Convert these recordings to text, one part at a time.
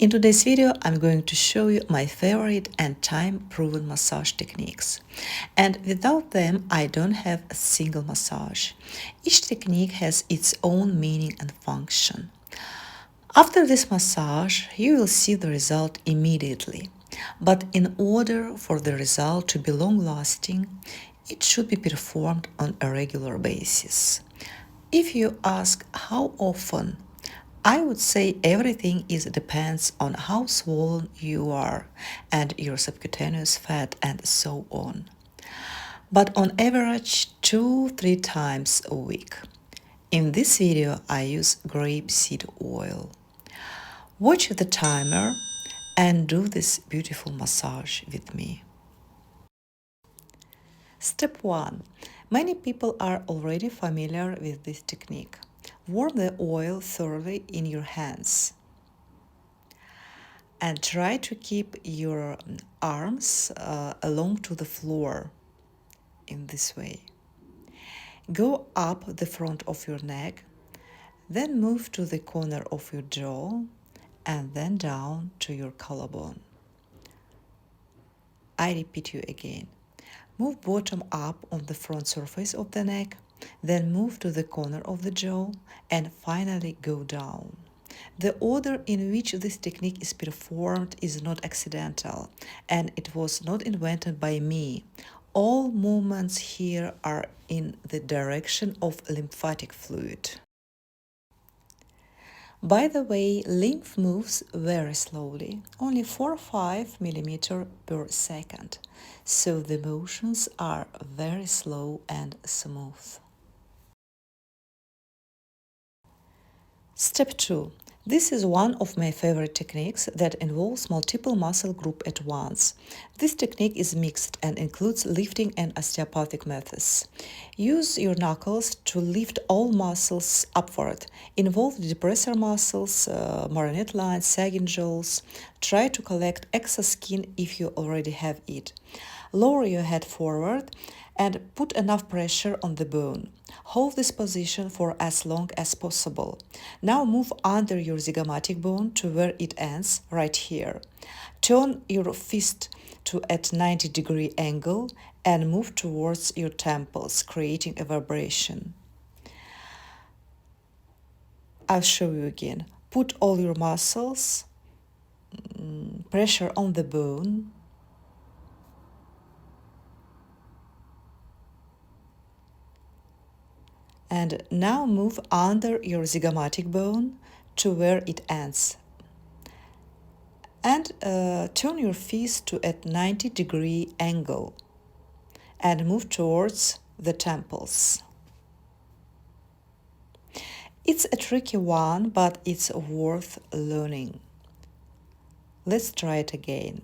In today's video, I'm going to show you my favorite and time-proven massage techniques. And without them, I don't have a single massage. Each technique has its own meaning and function. After this massage, you will see the result immediately. But in order for the result to be long-lasting, it should be performed on a regular basis. If you ask how often, I would say everything depends on how swollen you are and your subcutaneous fat and so on. But on average 2-3 times a week. In this video I use grapeseed oil. Watch the timer and do this beautiful massage with me. Step 1. Many people are already familiar with this technique. Warm the oil thoroughly in your hands and try to keep your arms along to the floor in this way. Go up the front of your neck, then move to the corner of your jaw and then down to your collarbone. I repeat you again. Move bottom up on the front surface of the neck, then move to the corner of the jaw and finally go down. The order in which this technique is performed is not accidental, and it was not invented by me. All movements here are in the direction of lymphatic fluid. By the way, lymph moves very slowly, only 4 or 5 mm per second, so the motions are very slow and smooth. Step 2. This is one of my favorite techniques that involves multiple muscle groups at once. This technique is mixed and includes lifting and osteopathic methods. Use your knuckles to lift all muscles upward. Involve the depressor muscles, marionette lines, sagging jaws. Try to collect excess skin if you already have it. Lower your head forward and put enough pressure on the bone. Hold this position for as long as possible. Now move under your zygomatic bone to where it ends, right here. Turn your fist to at 90-degree angle and move towards your temples, creating a vibration. I'll show you again. Put all your muscles, pressure on the bone, and now move under your zygomatic bone to where it ends. And turn your fist to at 90-degree angle and move towards the temples. It's a tricky one, but it's worth learning. Let's try it again.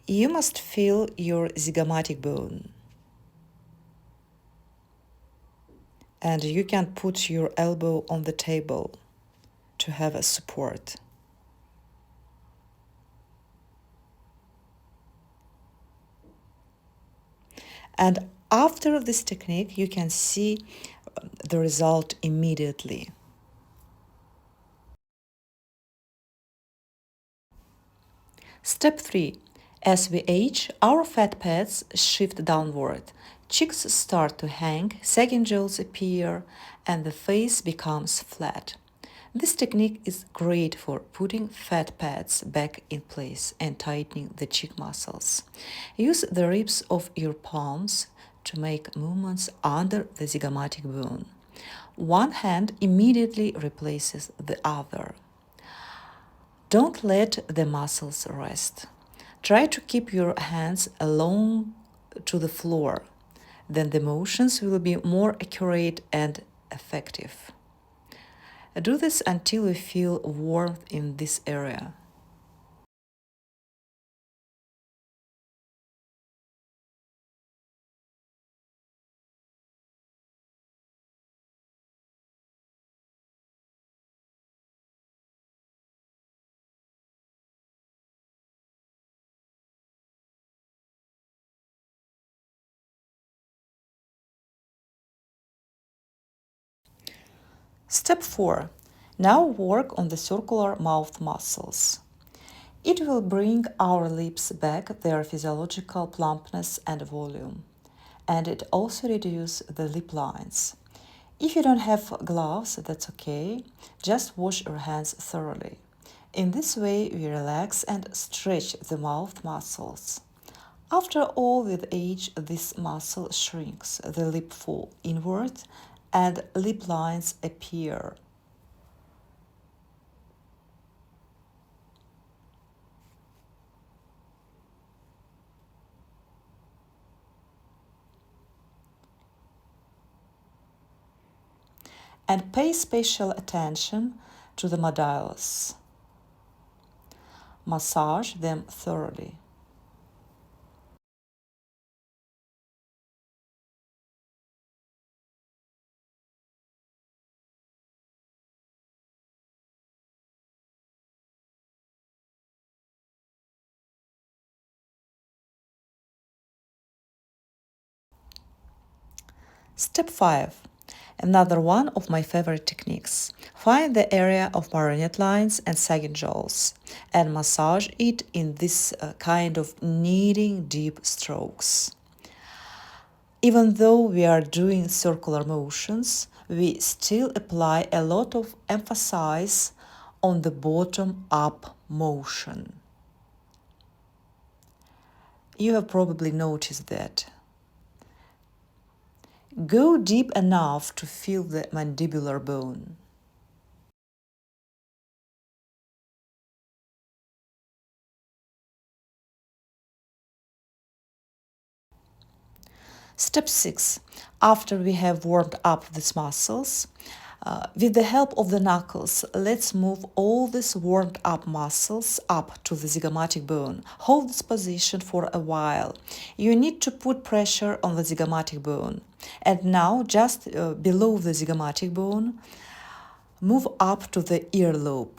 You must feel your zygomatic bone. And you can put your elbow on the table to have a support. And after this technique, you can see the result immediately. Step 3. As we age, our fat pads shift downward. Cheeks start to hang, sagging jaws appear, and the face becomes flat. This technique is great for putting fat pads back in place and tightening the cheek muscles. Use the ribs of your palms to make movements under the zygomatic bone. One hand immediately replaces the other. Don't let the muscles rest. Try to keep your hands along to the floor. Then the motions will be more accurate and effective. Do this until you feel warmth in this area. Step 4. Now work on the circular mouth muscles. It will bring our lips back their physiological plumpness and volume, and it also reduces the lip lines. If you don't have gloves, that's okay. Just wash your hands thoroughly. In this way, we relax and stretch the mouth muscles. After all, with age, this muscle shrinks, the lip fall inward, and lip lines appear. And pay special attention to the modulus. Massage them thoroughly. Step 5. Another one of my favorite techniques. Find the area of marionette lines and sagging jaws and massage it in this kind of kneading deep strokes. Even though we are doing circular motions, we still apply a lot of emphasis on the bottom up motion. You have probably noticed that. Go deep enough to feel the mandibular bone. Step 6. After we have warmed up these muscles, with the help of the knuckles, let's move all these warmed up muscles up to the zygomatic bone. Hold this position for a while. You need to put pressure on the zygomatic bone. And now, just below the zygomatic bone, move up to the earlobe.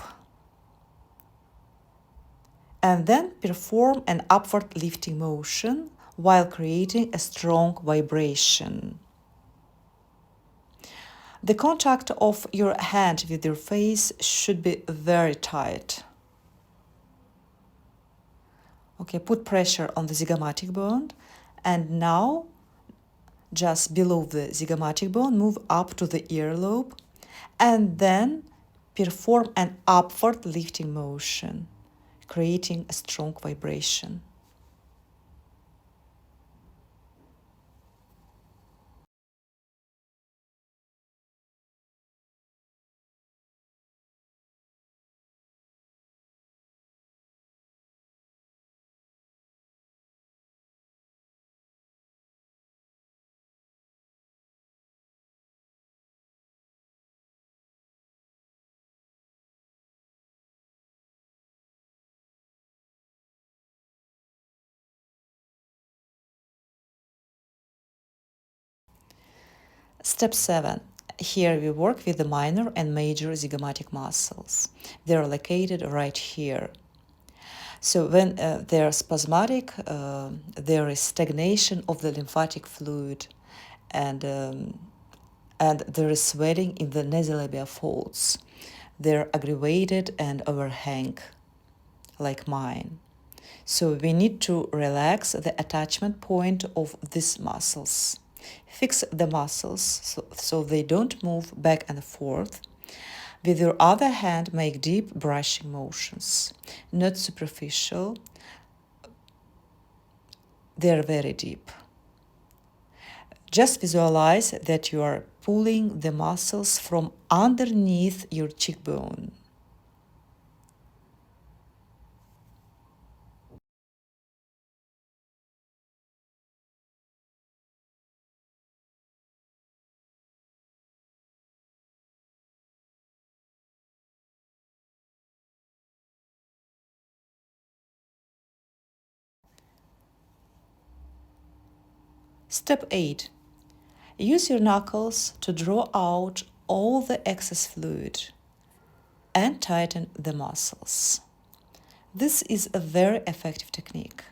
And then perform an upward lifting motion while creating a strong vibration. The contact of your hand with your face should be very tight. Okay, put pressure on the zygomatic bone, and now just below the zygomatic bone, move up to the earlobe, and then perform an upward lifting motion, creating a strong vibration. Step 7. Here we work with the minor and major zygomatic muscles. They are located right here. So when they are spasmodic, there is stagnation of the lymphatic fluid, and there is swelling in the nasolabial folds. They're aggravated and overhang, like mine. So we need to relax the attachment point of these muscles. Fix the muscles so they don't move back and forth. With your other hand, make deep brushing motions, not superficial. They're very deep. Just visualize that you are pulling the muscles from underneath your cheekbone. Step 8. Use your knuckles to draw out all the excess fluid and tighten the muscles. This is a very effective technique.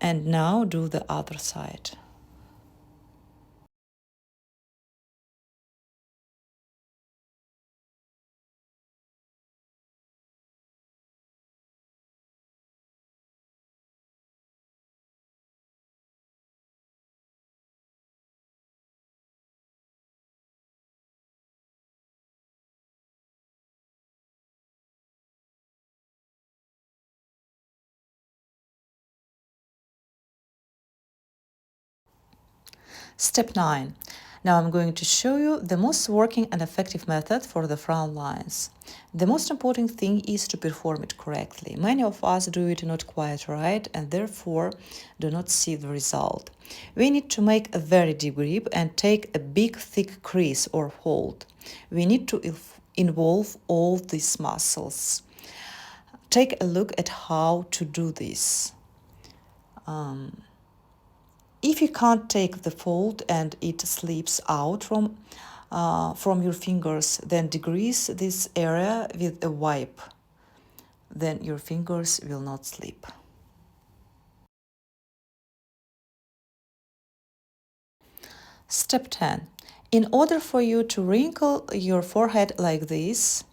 And now do the other side. Step 9. Now I'm going to show you the most working and effective method for the frown lines. The most important thing is to perform it correctly. Many of us do it not quite right and therefore do not see the result. We need to make a very deep grip and take a big thick crease or hold. We need to involve all these muscles. Take a look at how to do this. If you can't take the fold and it slips out from your fingers, then degrease this area with a wipe. Then your fingers will not slip. Step 10. In order for you to wrinkle your forehead like this,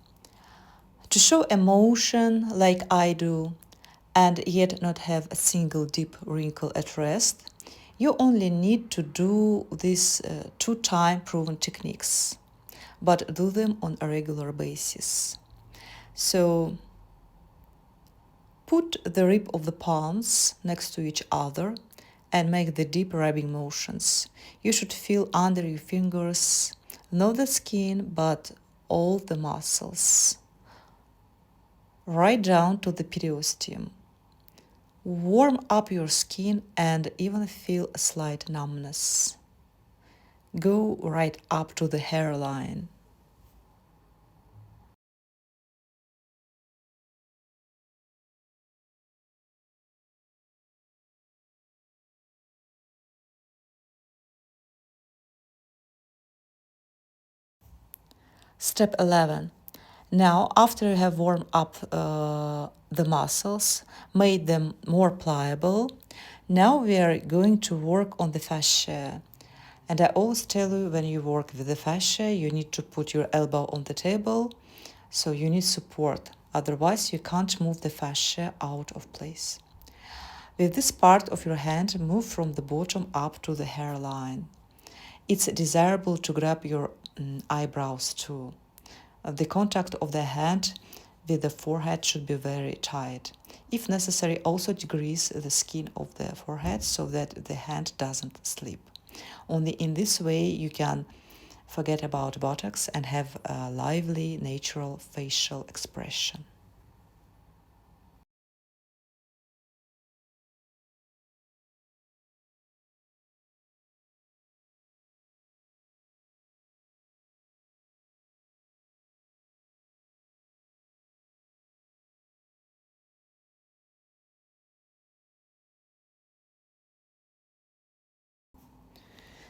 to show emotion like I do, and yet not have a single deep wrinkle at rest, you only need to do these 2-time proven techniques, but do them on a regular basis. So put the rib of the palms next to each other and make the deep rubbing motions. You should feel under your fingers, not the skin, but all the muscles. Right down to the periosteum. Warm up your skin and even feel a slight numbness. Go right up to the hairline. Step 11. Now, after you have warmed up the muscles, made them more pliable, now we are going to work on the fascia. And I always tell you, when you work with the fascia, you need to put your elbow on the table, so you need support. Otherwise, you can't move the fascia out of place. With this part of your hand, move from the bottom up to the hairline. It's desirable to grab your eyebrows too. The contact of the hand with the forehead should be very tight. If necessary, also degrease the skin of the forehead so that the hand doesn't slip. Only in this way you can forget about Botox and have a lively, natural facial expression.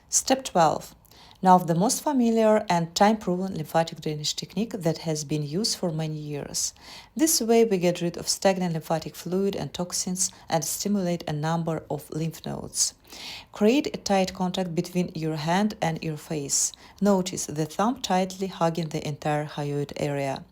Step 12. Now the most familiar and time-proven lymphatic drainage technique that has been used for many years. This way we get rid of stagnant lymphatic fluid and toxins and stimulate a number of lymph nodes. Create a tight contact between your hand and your face. Notice the thumb tightly hugging the entire hyoid area.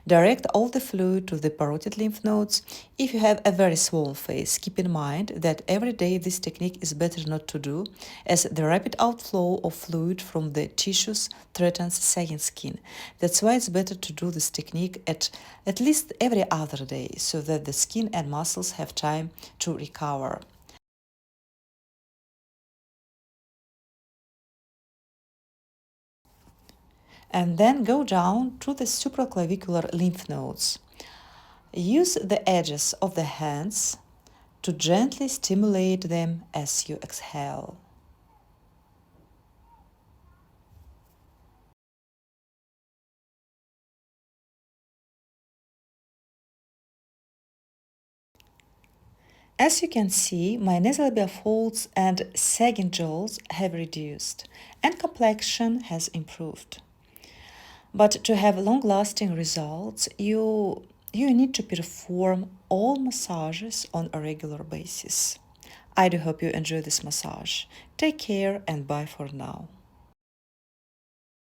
Direct all the fluid to the parotid lymph nodes. If you have a very swollen face, keep in mind that every day this technique is better not to do, as the rapid outflow of fluid from the tissues threatens sagging skin. That's why it's better to do this technique at least every other day, so that the skin and muscles have time to recover. And then go down to the supraclavicular lymph nodes. Use the edges of the hands to gently stimulate them as you exhale. As you can see, my nasolabial folds and sagging jaws have reduced, and complexion has improved. But to have long-lasting results, you need to perform all massages on a regular basis. I do hope you enjoy this massage. Take care and bye for now.